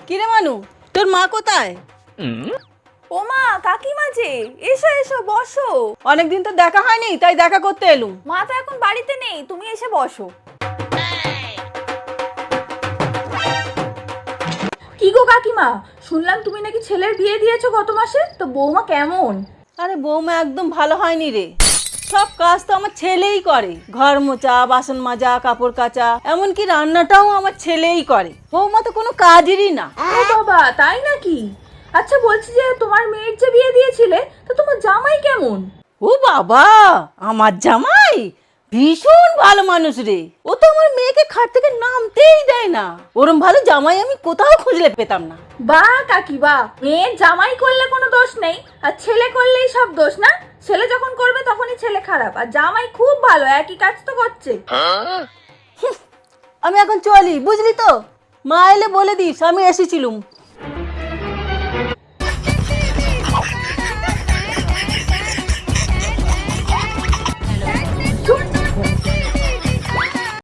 কিরে মানু, তোর মা কোথায়? ও মা, কাকিমা যে, এসো এসো বসো। অনেকদিন তো দেখা হয়নি, তাই দেখা করতে এলুম। মা তো এখন বাড়িতে নেই, তুমি এসে বসো। কি গো কাকিমা, শুনলাম তুমি নাকি ছেলের বিয়ে দিয়েছো গত মাসে, তো বৌমা কেমন? আরে বৌমা একদম ভালো হয়নি রে। সব কাজ তো আমার ছেলেই করে, ঘর মোছা, বাসন মাজা, কাপড় কাচা, এমনকি রান্নাটাও আমার ছেলেই করে। বৌমা তো কোনো কাজেরই না। ও বাবা, তাই নাকি? আচ্ছা বলছি যে তোমার মেয়ের যে বিয়ে দিয়েছিলে, তো তোমার জামাই কেমন? ও বাবা, আমার জামাই ভীষণ ভালো মানুষ রে। ও তো আমার মেয়েকে খাট থেকে নামতেই দেয় না। ওরম ভালো জামাই আমি কোথাও খুঁজলে পেতাম না। বাহ কাকি বাহ, মেয়ের জামাই করলে কোনো দোষ নেই, আর ছেলে করলেই সব দোষ না? ছেলে যখন করবে তখনই ছেলে খারাপ, আর জামাই খুব ভালো, একই কাজ তো করছে। আমি এখন চলি, বুঝলি তো? মা এলে বলে দিস আমি এসেছিলুম।